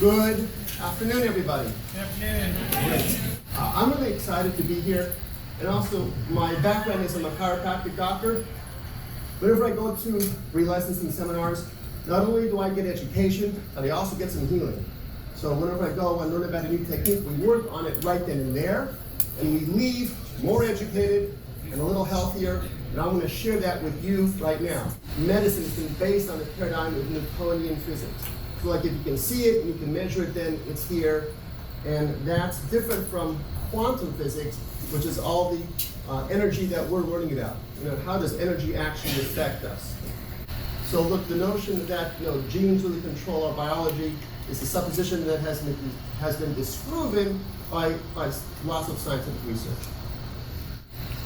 Good afternoon, everybody. Good afternoon. I'm really excited to be here, and also my background is I'm a chiropractic doctor. Whenever I go to relicensing seminars, not only do I get education, but I also get some healing. So whenever I go and learn about a new technique, we work on it right then and there, and we leave more educated and a little healthier, and I'm going to share that with you right now. Medicine has been based on the paradigm of Newtonian physics. So like if you can see it and you can measure it, then it's here. And that's different from quantum physics, which is all the energy that we're learning about. How does energy actually affect us? So look, the notion that genes really control our biology is a supposition that has been disproven by lots of scientific research.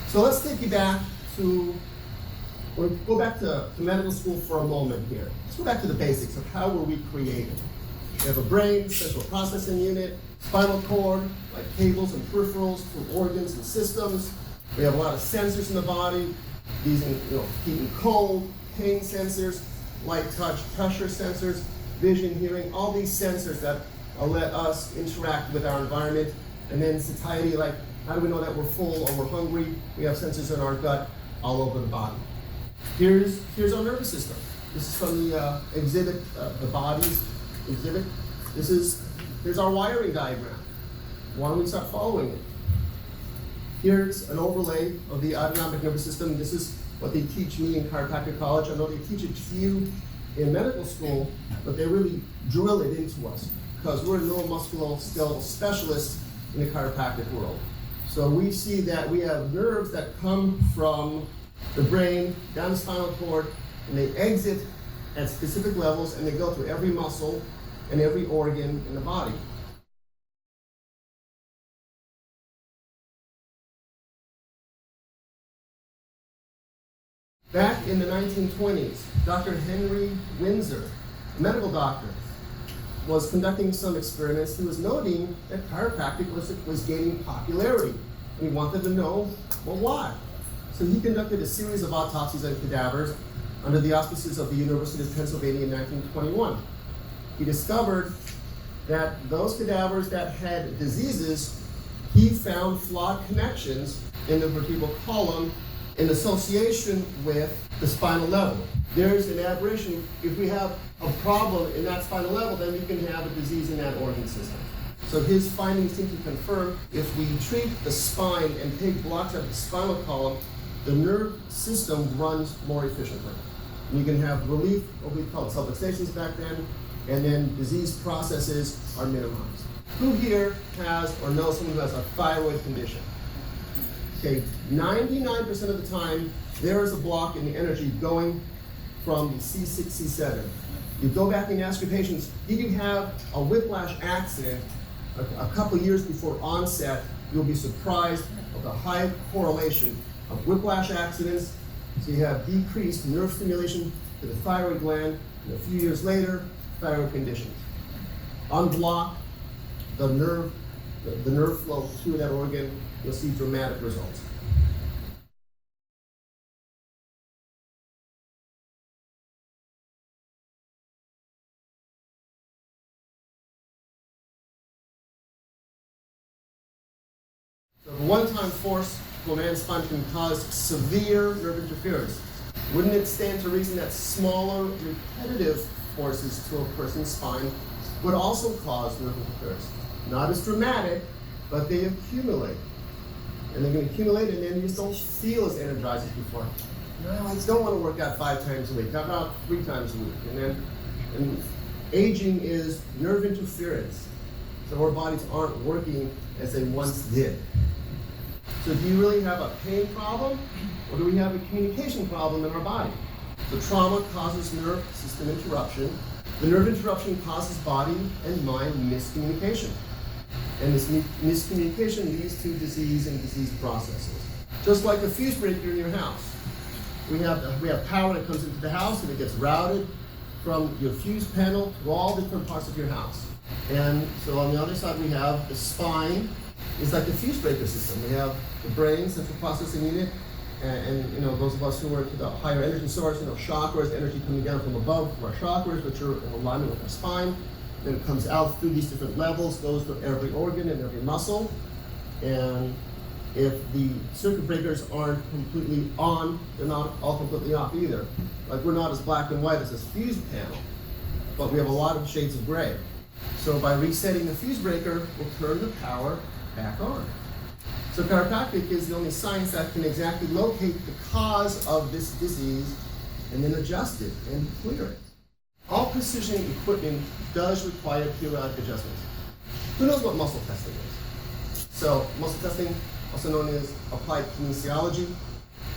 So let's take you back to, we'll go back to medical school for a moment here. Let's go back to the basics of how were we created. We have a brain, central processing unit, spinal cord, like cables and peripherals to organs and systems. We have a lot of sensors in the body, these heat and cold, pain sensors, light touch, pressure sensors, vision, hearing, all these sensors that let us interact with our environment. And then satiety, like how do we know that we're full or we're hungry? We have sensors in our gut all over the body. Here's our nervous system. This is from the exhibit, the body's exhibit. Here's our wiring diagram. Why don't we start following it? Here's an overlay of the autonomic nervous system. This is what they teach me in chiropractic college. I know they teach it to you in medical school, but they really drill it into us because we're neuromusculoskeletal specialists in the chiropractic world. So we see that we have nerves that come from the brain down the spinal cord, and they exit at specific levels, and they go through every muscle and every organ in the body. Back in the 1920s, Dr. Henry Winsor, a medical doctor, was conducting some experiments. He was noting that chiropractic was gaining popularity, and he wanted to know, well, why? So he conducted a series of autopsies on cadavers under the auspices of the University of Pennsylvania in 1921. He discovered that those cadavers that had diseases, he found flawed connections in the vertebral column in association with the spinal level. There's an aberration. If we have a problem in that spinal level, then we can have a disease in that organ system. So his findings seem to confirm if we treat the spine and take blocks out of the spinal column, the nerve system runs more efficiently. And you can have relief, what we called subluxations back then, and then disease processes are minimized. Who here has or knows someone who has a thyroid condition? Okay, 99% of the time, there is a block in the energy going from the C6, C7. You go back and ask your patients, did you have a whiplash accident a couple years before onset? You'll be surprised of the high correlation of whiplash accidents. So you have decreased nerve stimulation to the thyroid gland, and a few years later, thyroid conditions. Unblock the nerve flow through that organ, you'll see dramatic results. So a one-time force to a man's spine can cause severe nerve interference. Wouldn't it stand to reason that smaller repetitive forces to a person's spine would also cause nerve interference? Not as dramatic, but they accumulate. And they're going to accumulate, and then you just don't feel as energized as before. No, I just don't want to work out 5 times a week. How about 3 times a week? And aging is nerve interference. So our bodies aren't working as they once did. So do you really have a pain problem, or do we have a communication problem in our body? So trauma causes nerve system interruption. The nerve interruption causes body and mind miscommunication. And this miscommunication leads to disease and disease processes. Just like a fuse breaker in your house. We have power that comes into the house, and it gets routed from your fuse panel to all different parts of your house. And so on the other side, we have the spine. It's like the fuse breaker system. We have the brain, central processing unit, and those of us who are into the higher energy source, chakras, energy coming down from above from our chakras, which are in alignment with our spine. then it comes out through these different levels, goes to every organ and every muscle. And if the circuit breakers aren't completely on, they're not all completely off either. Like, we're not as black and white as this fuse panel, but we have a lot of shades of gray. So by resetting the fuse breaker, we'll turn the power back on. So chiropractic is the only science that can exactly locate the cause of this disease and then adjust it and clear it. All precision equipment does require periodic adjustments. Who knows what muscle testing is? So muscle testing, also known as applied kinesiology.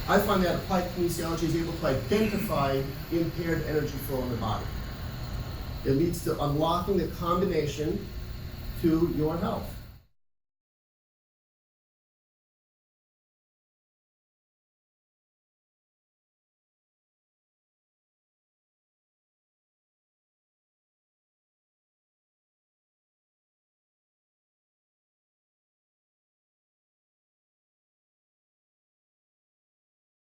I find that applied kinesiology is able to identify impaired energy flow in the body. It leads to unlocking the combination to your health.